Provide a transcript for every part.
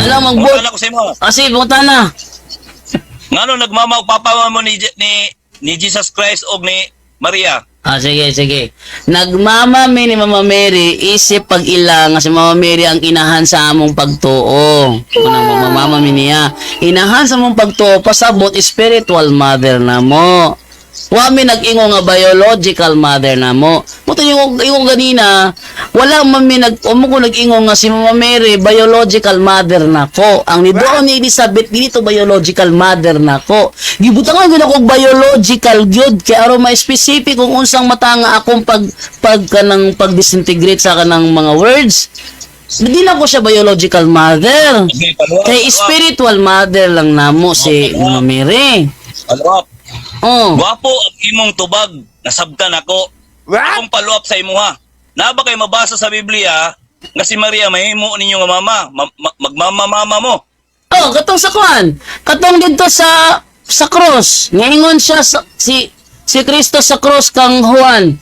Alam mo, Punta na ko sa imo. Sige, punta na. Ngano nagmama og papa mo ni Jesus Christ og ni Maria? Sige. Nagmamami ni Mama Mary, isip pag-ila nga si Mama Mary ang inahan sa among pagtuo. Unang mamamami niya. Inahan sa among pagtuo, pasabot, spiritual mother na mo. Wami nag-ingo nga biological mother na mo. Puto yung ganina, wala mami ko nag-ingo nga si Mama Mary, biological mother na ko. Ang ni doon ni Elizabeth, dito biological mother na ko. Gibutangan gyud ako biological gyud kay aron ma-specific kung unsang mata nga akong pag-disintegrate sa kanang mga words. Hindi na ko siya biological mother. Kay spiritual mother lang namo si Mama Mary. Paluap. Oh. Gwapo ang imong tubag, nasabtan ako. Akong paluap sa imuha. Na ba kay mabasa sa Biblia nga si Maria mahimo ninyo nga mama, magmamamama mo? Oh, katong sa kuan. Katong dito sa cross. Ngayon siya si Kristo sa cross kang Juan.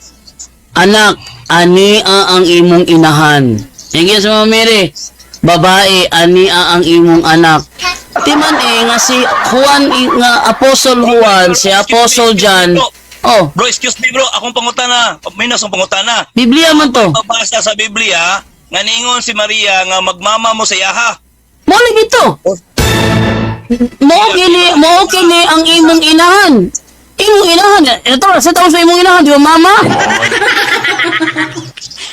Anak, ania ang imong inahan. Yan sa Mama Mary. Babae, ania ang imong anak. Timan nga si Juan nga Apostle Juan, si Apostle John. Oh, Bro, excuse me bro, akong pangutana. Minus ang pangutana. Biblia man to. Mabasa sa Biblia nga ningon si Maria nga magmama mo sa yaha. Mo dito. Mo kini ang imong inahan. Imong inahan. Ito, sa taon sa imong inahan, di ba mama?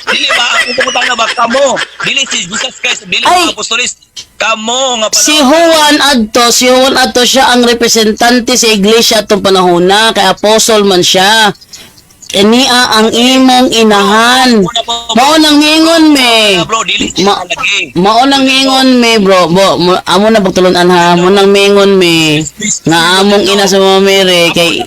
Dili ba akong pangutana ba kamo? Dili si Jesus Christ, dili Ay. mga apostolis. Kamo nga Si Juan Adto siya ang representante sa iglesia atong panahon na, kay apostle man siya. Enia ang imong inahan. Mao nang ngingon me. Bro, dili siya lagi. Mao nang ngingon me, bro. Amo na pagtulon-an ha. Mo nang mingon me nga among ina sa Mama Mary kay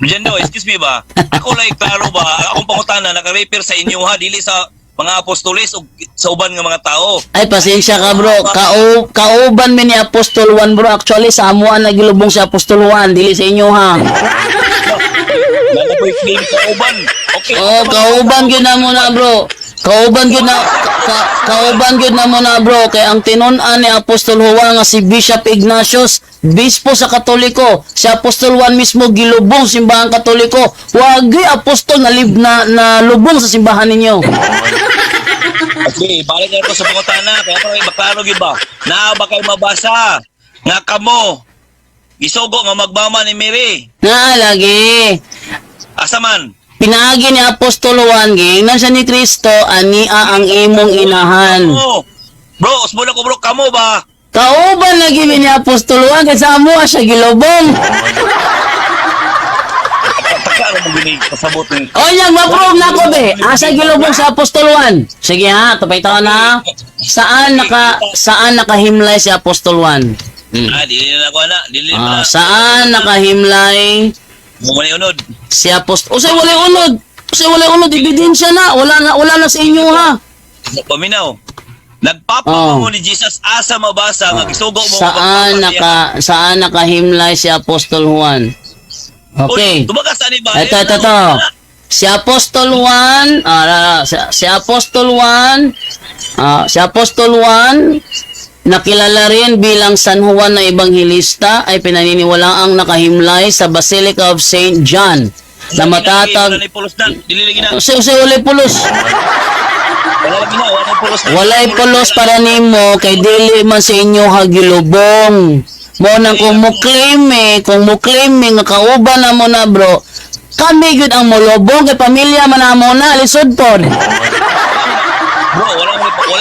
Jendo, excuse me ba? Ako lang klaro ba? Akong pangutana naka-refer sa inyo ha, dili sa mga apostolis o sa uban nga mga tao. ay pasensya ka bro. Kauban mi ni Apostol 1 bro. Actually sa amo ang nagilubong si Apostol 1 dili sa inyo ha. Nanapoy claim sa uban. Okay. Oh, kauban gyud na mo na bro. Kauban gyud na mo na bro kay ang tinun-an ni Apostol Juan nga si Bishop Ignatius, bispo sa Katoliko. Si Apostol Juan mismo gilubong simbahan Katoliko. Wagi apostol na lubong sa simbahan ninyo. Okay, balik na ko sa pangutana. Kaya parang maklaro gyud ba? Na ba kay mabasa nga kamo gisugo nga magmama ni Mary? Na lagi. Asa man? Pinaagi ni Apostol Juan giingnan siya ni Kristo ania ang imong inahan. Oh. Bro, usbo na ko bro, kamo ba? Kauban lagi ni Apostol Juan kay sa amo siya gilubong. Taka ra mo ginig pasabot ni. O yan, ma-prove na ko be. Asa gilubong sa Apostol 1. Sige ha, tapay taon na. Saan nakahimlay si Apostol 1? Dili na ko ana, dili na. Saan nakahimlay Mo man unod. si Apostol? Usay wala unod, ebidensya na. Wala na sa inyo ha. Paminaw. Nagpapa mo ni Jesus asa mabasa nga gisugo mo Saan nakahimlay si Apostol Juan? Okay. Tumagas ani ba? Ito. Si Apostol 1, si Apostol 1 nakilala rin bilang San Juan na Ebanghelista ay pinaniniwalaang nakahimlay sa Basilica of St. John na matatag Usay pulos. Walay pulos para nimo kay dili man sa inyo hagilubong. Mo nang kung mo-claim nga kauban na mo na bro. Kami gyud ang molobong kay pamilya man amo na lisod pod. Bro, wala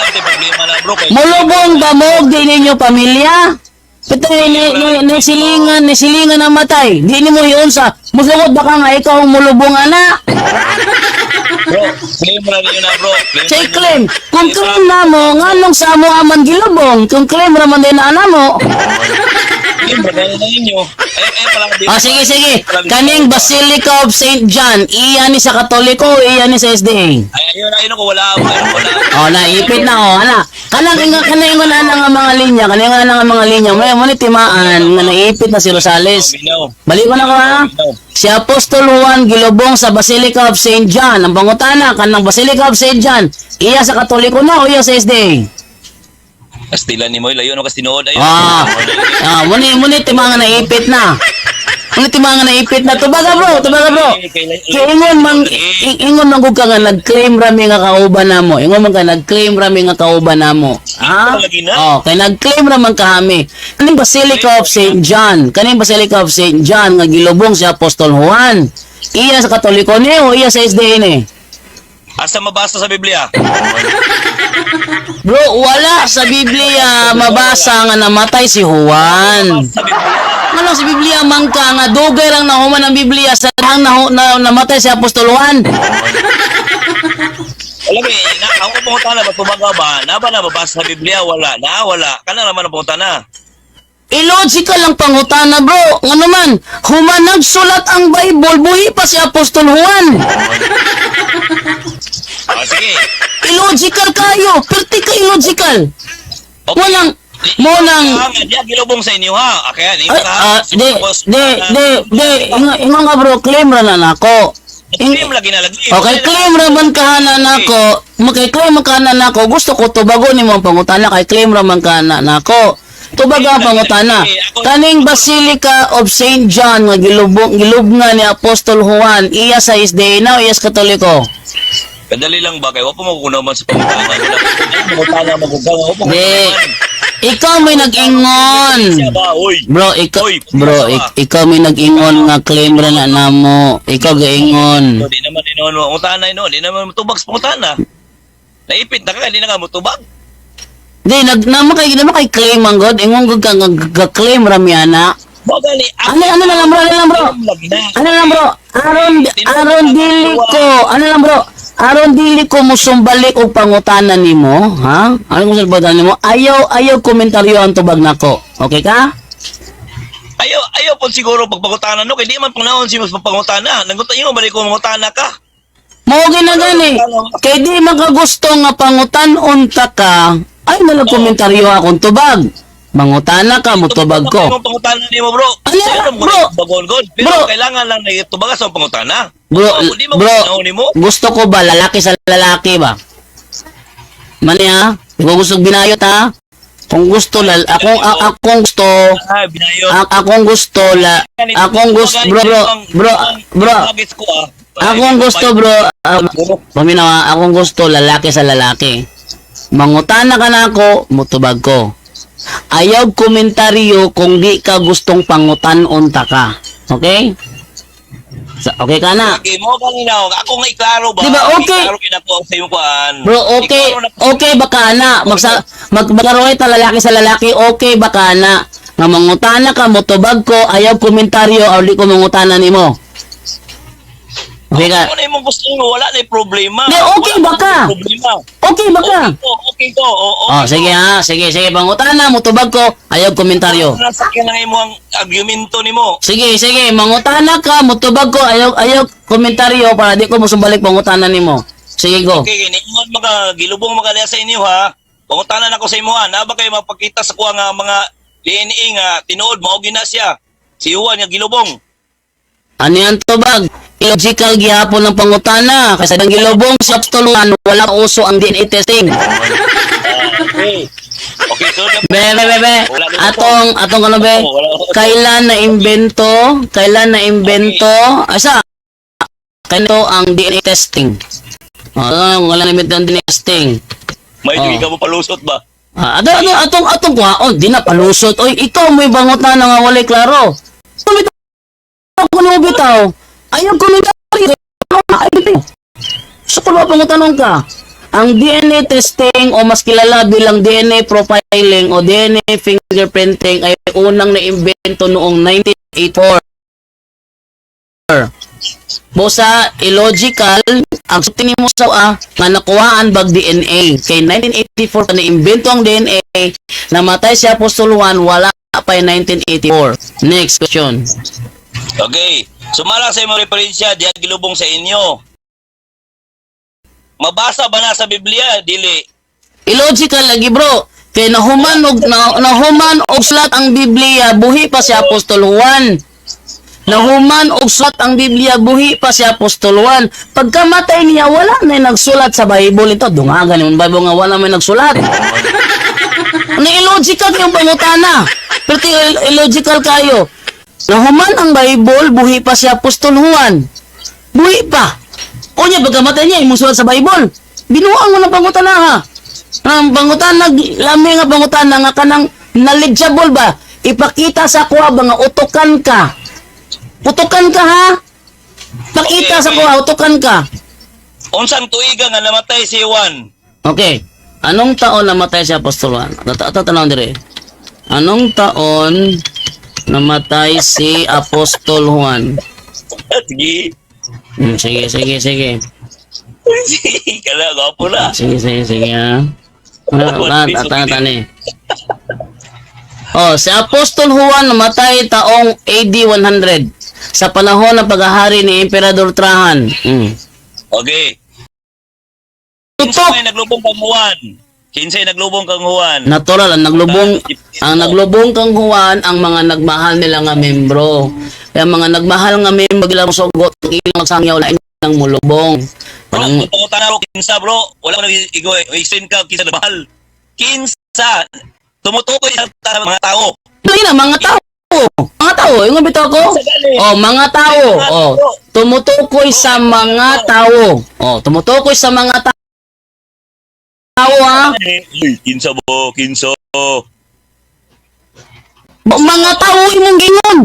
problema na bro. Molobong ba mo di ninyo pamilya? Patay nisilingan na matay. Di nimo iunsa. Musugod ba ka nga ikaw ang molobong ana? Bro, claim ra niyo na bro. Say claim. Kung claim na mo, nganong sa mo aman gilubong? Kung claim ra man din na ana mo. Yung bagay na ninyo. Palang Sige, sige. Kaning Basilica of St. John, iya ni sa Katoliko o iya ni sa SDA? Ayun ko wala. Naipit na, ana. Kanang na nga mga linya, kanang nga mga linya. Mo ni timaan, nga naipit na si Rosales. Minaw. Balik mo na ko ha. Si Apostol Juan gilubong sa Basilica of St. John. Ang pangutana, kanang Basilica of St. John, iya sa Katoliko na o iya sa SDA? Kastilan ni mo, layo no kastinood. Ayun. Muni timangan na ipit na. Muni timangan na ipit na. Tubaga bro. Kaya ingon man gud ka nga nag-claim rami nga kauban namo. Ingon man ka nag-claim rami nga kauban namo. Kay nag-claim raman ka kami. Kaning Basilica of St. John. Kaning Basilica of St. John nga gilubong si Apostol Juan. Iya sa Katoliko ni o iya sa SDA ni? Asa mabasa sa Biblia? Bro, wala sa Biblia mabasa nga namatay si Juan. Sa Biblia. Ano sa Biblia man ka nga dugay lang nahuman ang Biblia sa namatay si Apostol Juan. Alam mo, ako pumunta na, tumaga ba? Na ba na mabasa sa Biblia? Wala. Kana naman ang pumunta na. Illogical lang pangutana bro. Nga naman, human nagsulat ang Bible, buhi pa si Apostol Juan. Sige. Illogical kayo, perti ka illogical. Okay. Walang, mo nang... Di, gilubong sa inyo ha. Kaya, ingon nga bro, claim ra na nako. Claim lagi na lagi. Okay, claim raman kahanan nako. Makay-claim man kahanan nako. Gusto ko tubago ni mo ang pangutana kay claim raman kahanan nako. Tubaga ang pangutana. Kaning Basilica of St. John nga gilubngan ni Apostol Juan, iya sa SDA na o iya sa Katoliko? Kadali lang ba kayo? Wala po makukunaman sa pangutana. Pangutana magugang. Ikaw may nag-ingon. Bro, ikaw may nag-ingon nga claim ra na namo. Ikaw gaingon. Di naman inon pangutana ino, di naman mutubag sa pangutana. Naipit na ka, di na ka mutubag. Di naman kay claim ang god. Ingon gud ka nga claim ra mi ana. Bagali. Ano na lang bro? Aron dili ko musumbalik og pangutana nimo, ha? Ano mo sabihan nimo? Ayaw komentaryo ang tubag nako. Okay ka? Ayaw po siguro pagpangutana no, kay di man pangnahon si mas pagpangutana. Nangutan mo balik ko mangutana ka. Mao gani. Kay di makagusto nga pangutan-on ta ka, ay nalang komentaryo akong tubag. Mangutana ka, mutubag ko. Ang pangutana nimo bro. Pero kailangan lang na itubaga sa pangutana. Bro, gusto ko ba lalaki sa lalaki ba? Mani ha? Ikaw gusto binayot ha? Kung gusto akong gusto paminawa, akong gusto lalaki sa lalaki. Mangutana ka na ako, mutubag ko. Ayaw komentaryo kung di ka gustong pangutan-on ta ka. Okay? Okay ka na? Okay, mo kanina, ako nga iklaro ba? Diba, okay. Iklaro kinako sa iyong kuan. Bro, okay ba ka na? Maglaroy ta lalaki sa lalaki, okay ba ka na? Nga mangutana ka, mutubag ko, ayaw komentaryo, o di ko mangutana nimo. Okay ka? Kung ano yung gusto mo, wala na yung problema. Okay ba ka? Okay ba ka? Okay ko. Sige ha. Sige. Mangutana, mutubag ko, ayaw komentaryo. Nasakyan na mo ang argumento ni mo. Sige. Mangutana ka, mutubag ko, ayaw komentaryo para di ko musumbalik pangutana nimo. Sige, go. Okay, ingon mga gilubong mga sa inyo ha. Pangutana na ko sa imo ha. Na ba kayo mapakita sa kuha nga mga DNA nga tinuod, maugin na siya. Si Juan nga gilubong. Ano yan tubag? Illogical gihapon ng pangutana. Kasi ang gilubong sa tulungan, wala uso ang DNA testing. Okay, so Bebe. Atong ano be? Kailan na imbento? Asa? Kanto ang DNA testing. Wala na imbento ang DNA testing. May di ka mo palusot ba? Atong kuhaon, di na palusot. Oy, ikaw may pangutana nga walay klaro. Ako na bitaw. Ayaw komentaryo. So, kung pangutanong ka, ang DNA testing o mas kilala bilang DNA profiling o DNA fingerprinting ay unang naimbento noong 1984. Bosa, illogical, ang tingin mo sa nga nakuhaan bag DNA. Kay 1984 pa naimbento ang DNA, namatay si Apostol Juan, wala pa 1984. Next question. Okay. Sumala sa imong referensya diha gilubong sa inyo. Mabasa ba na sa Biblia? Dili. Illogical lagi bro. Kay nahuman og sulat ang Biblia, buhi pa si Apostol Juan. Nahuman og sulat ang Biblia, buhi pa si Apostol Juan. Pagkamatay niya, wala na nagsulat sa Bible ito. Dungagan yung Bible nga wala may nagsulat. Ano illogical yung pangutana? Pero illogical kayo. Nahuman ang Bible, buhi pa si Apostol Juan. Buhi pa. O niya, pagkamatay niya, imong sulat sa Bible. Binuang mo ng pangutana ha. Ang pangutana, lami nga pangutana nga kanang knowledgeable ba? Ipakita sa kuha ba nga utukan ka. Utukan ka ha? Pakita sa kuha, utukan ka. Unsang tuiga nga namatay si Juan? Okay. Anong taon namatay si Apostol Juan? Tatanong dire. Anong taon namatay si Apostol Juan? Sige. Sige. Sige, kala gwapo na. Sige ha. Tani. Oh, si Apostol Juan namatay taong AD 100 sa panahon ng paghahari ni Emperador Trajan. Okay. Tutok. Kinsay naglubong kang Juan? Kinsay naglubong kang Juan? Natural ang naglubong kang Juan ang mga nagmahal nila nga membro. Kaya mga nagmahal nga membro gilang sugot ilang magsangyaw lain ng mulubong. Wala ko tungutana ro kinsa bro. Wala ko nag-explain ka kinsa na mahal. Kinsa tumutukoy sa mga tao. Dili na mga tao. Mga tao, yung bitaw ko. Oh, mga tao. Oh, tumutukoy sa mga tao. Oh, tumutukoy sa mga tao ha. Uy, kinsa bo, kinsa. Mga tao imong gingon.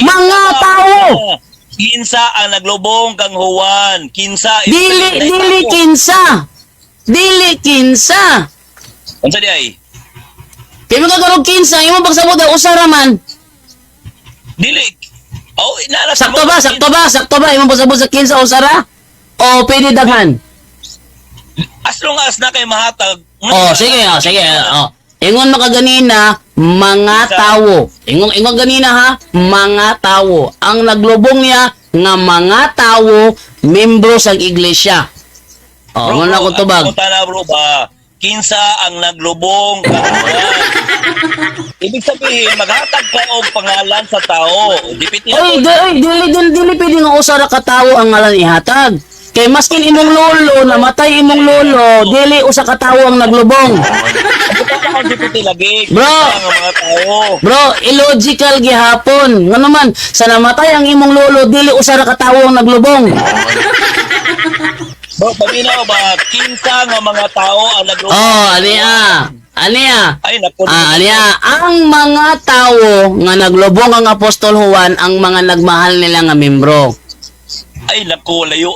Mga tao. Kinsa ang naglubong kang Juan? Kinsa Dili kinsa. Dili kinsa. Unsa di ay? Kaya magkakarog kinsa, imong pagsabot ang usara man. Dili. Oh, inala Sakto ba? Imong pagsabot sa kinsa usara? O pwede daghan? as long as na kay mahatag. Oh, sige. Ingon makaganina, mga tao. Ingon ganina ha, mga tao. Ang naglubong niya nga mga tao, membro sa iglesia. Oh, ngon na ko tubag. Bro ba? Kinsa ang naglubong kang Juan? Ibig sabihin, maghatag ka og pangalan sa tao. Dipiti Dili pwede nga usara ka tao ang ngalan ihatag. Kay maskin imong lolo, namatay imong lolo, dili usa ka tawo ang naglubong. Dipiti lagi. Bro. Ang mga tao. Bro, illogical gihapon. Nga naman, sa namatay ang imong lolo, dili usa ra ka tawo ang naglubong. Bro, paginaw ba, kinsa nga mga tao ang naglubong? Oh, aniya. Ay, naku. Aniya, ang mga tawo nga naglubong ang Apostol Juan, ang mga nagmahal nila nga membro. Ay, naku, layo.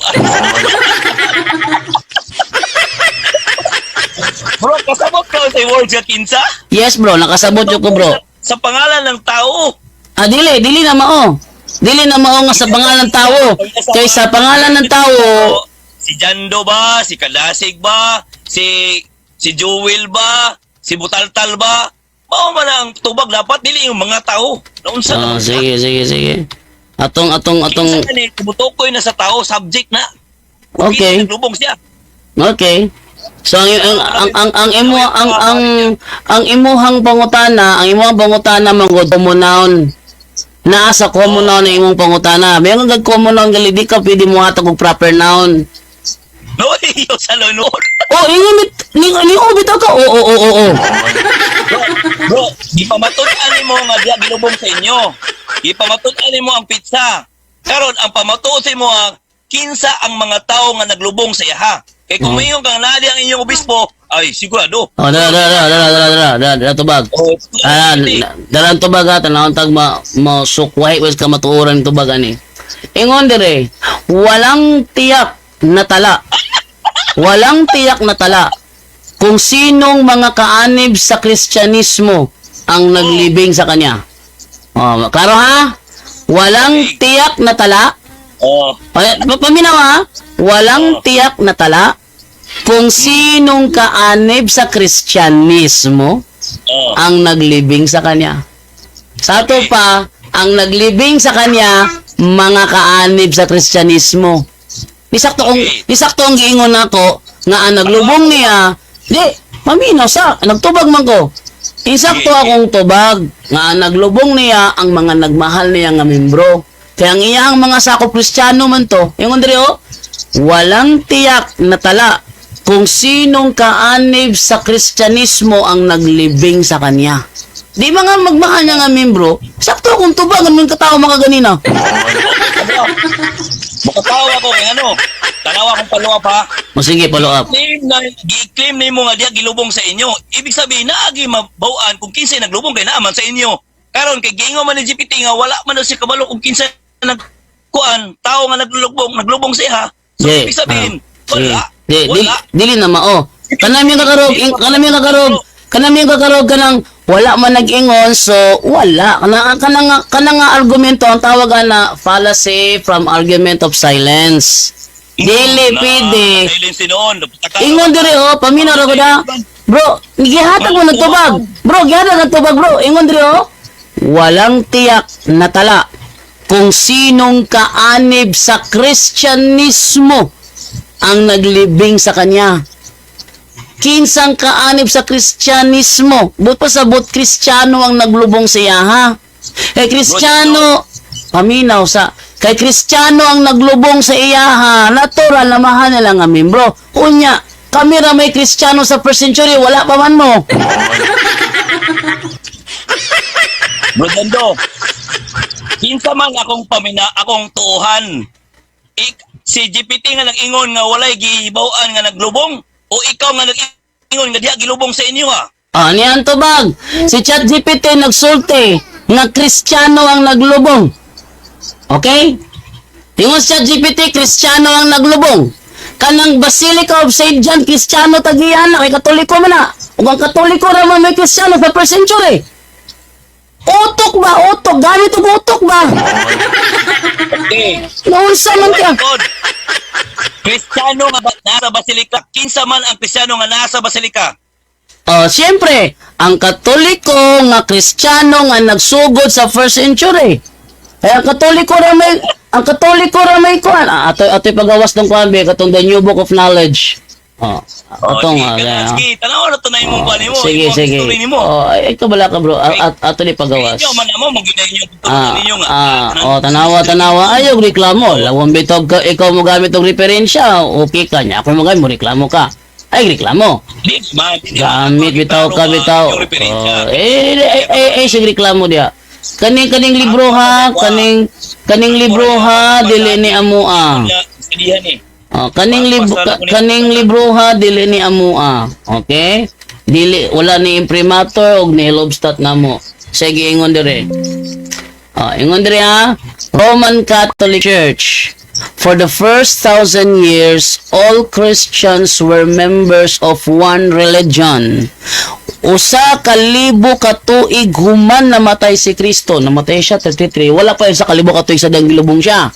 Bro, kasabot ka sa words ka kinsa? Yes, bro, nakasabot yun ko, bro. Sa pangalan ng tao. Dili na mao. Dili na mao nga sa pangalan ng tao. Kay sa pangalan ng tao, Si Jando ba? Si Kadasig ba? Si Jewel ba? Si Butaltal ba? Mao man ang tubag dapat dili yung mga tao. Naunsa sige. Atong tumutukoy na sa tao, subject na. Okay. Naglubong siya. Okay. So ang imuhang pangutana manggod common noun. Naa sa common noun ang imong pangutana. Mayroon gag common noun gali di ka pwede mo hatag og proper noun. No, iyo sa lunod. Oh, ni bitaw ka. Oo. Bro, di pa matunan mo nga diya gilubong sa inyo. Di pa matunan mo ang pizza. Karon ang pamatusin mo ang kinsa ang mga tao nga naglubong sa iha. Kay kung mayong kang nali ang inyong obispo, ay sigurado. Oh, dala tubag. Dalan tubag ha, tanawon tag mo sukway wes ka matuoran tubag ani. Ingon dire, walang tiyak na tala. Walang tiyak na tala kung sinong mga kaanib sa Kristyanismo ang naglibing sa kanya. Oh, klaro ha? Walang tiyak na tala. Oh, Paminaw ha? Walang tiyak na tala kung sinong kaanib sa Kristyanismo oh. ang naglibing sa kanya. Sa ato pa, ang naglibing sa kanya, mga kaanib sa Kristyanismo. Isakto ang giingon nako nga ang naglubong niya, di, paminaw sa, nagtubag man ko. Isakto akong tubag nga ang naglubong niya ang mga nagmahal niya nga membro. Kaya ang iyang mga sakop Kristiyano man to, yung diri walang tiyak na tala kung sinong kaanib sa Kristyanismo ang naglibing sa kanya. Di ba nga magmahal niya nga membro, sakto akong tubag, anong katao mga ganina. Makatawa ko kay ano. Tanawa kong follow up ha. O sige, follow up. Gi-claim na mo nga diya gilubong sa inyo. Ibig sabihin naagi mabawaan kung kinsa naglubong kay naaman sa inyo. Karon kay gingo man ni GPT nga wala man daw si kabalo kung kinsa nagkuan tao nga naglubong sa iha. So ibig sabihin wala. Dili na mao. Kanami kakarog kanang wala man nag-ingon, so wala. Kanang nga argumento ang tawag na fallacy from argument of silence. Dili pwede. Silence noon. Ingon diri paminaw ra ko da. Bro, gihatag mo nagtubag. Bro, gihatag nagtubag bro. Ingon diri walang tiyak na tala kung sinong kaanib sa Kristyanismo ang naglibing sa kanya. Kinsang kaanib sa Kristyanismo. But pa sabot Kristiyano ang naglubong siya, ha? Kay Kristiyano, paminaw sa, kay Kristiyano ang naglubong sa iya, ha? Natural na mahal nila nga membro. Unya, kami ra may Kristiyano sa first century, wala pa man mo. Bro Dando, kinsa man akong akong tuuhan. Si GPT nga nag-ingon nga walay gibawaan nga naglubong. O ikaw nga nag-ingon nga diha gilubong sa inyo ha? Niyan tubag. Si ChatGPT nagsulti nga Kristiyano ang naglubong. Okay? Tingon si ChatGPT, Kristiyano ang naglubong. Kanang Basilica of St. John, Kristiyano tagiyan na, kay Katoliko man na. Ug ang Katoliko raman may Kristiyano sa first century. Utok ba? Utok. Gamit og utok ba? Okay. Naunsa man ka? Kristiyano nga nasa Basilica. Kinsa man ang Kristiyano nga nasa Basilica? Siyempre, ang Katoliko nga Kristiyano nga nagsugod sa first century. Kaya ang Katoliko ra may kuan. Ato'y pagawas ng kuan be katong the New Book of Knowledge. Sige, tanaw na to na imong kuan nimo. Sige. Ito bala ka bro. Ato ni pagawas. Inyo man mo magiging inyo tutunan ninyo nga. Tanawa. Ayaw reklamo. Lawang bitog ka, ikaw mo gamit og referensya. Okay ka niya. Ako mo gamit mo reklamo ka. Ay, reklamo. Gamit, bitaw. Sige reklamo dia. Kaning libro ha, kaning libro ha, dili ni amua. Kaning libro ha, dili ni amua. Okay? Dili, wala ni imprimatur og ni Lobstat na mo. Sige, ingon dire. Ingon dire ha, Roman Catholic Church. For the first 1,000 years, all Christians were members of one religion. Usa ka libo ka tuig human namatay si Kristo. Namatay siya 33. Wala pa yun sa kalibo ka tuig sa dangilubong siya.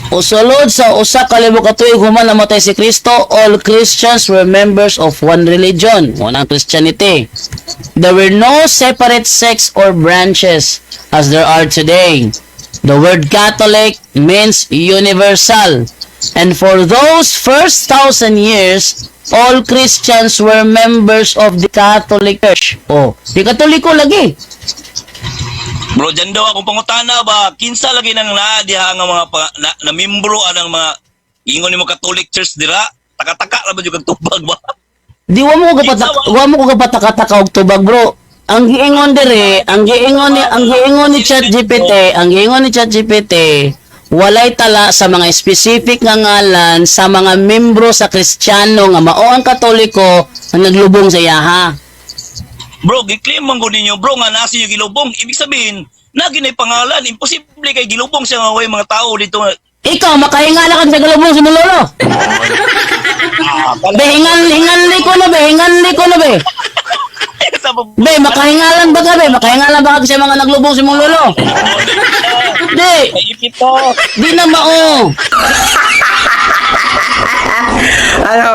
Usulod sa usa ka libo ka tuig human namatay si Kristo, all Christians were members of one religion. One ang Christianity. There were no separate sects or branches as there are today. The word Catholic means universal. And for those first 1,000 years, all Christians were members of the Catholic Church. Di Katoliko lagi. Bro, dyan daw akong pangutana ba, kinsa lagi nang diha nga mga na membro anang mga ingon nimo Catholic Church dira? Taka-taka ra ba jud kag tubag ba? Di wa mo ko kapataka-taka og tubag, bro. Ang giingon dire, ang giingon ni ChatGPT, walay tala sa mga specific nga ngalan sa mga membro sa Kristiyano nga mao ang Katoliko ang naglubong sa iyaha. Bro, gi-claim man gud ninyo bro nga nasi yung gilubong. Ibig sabihin, naginay pangalan, imposible kay gilubong siya nga way mga tao dito. Ikaw makahingala ka sa galubong sa mulolo. Hinganli ko na be. Be, makahingalan ba ka be? Makahingalan ba ka sa mga naglubong sa mong lolo? Di na mao. Ano?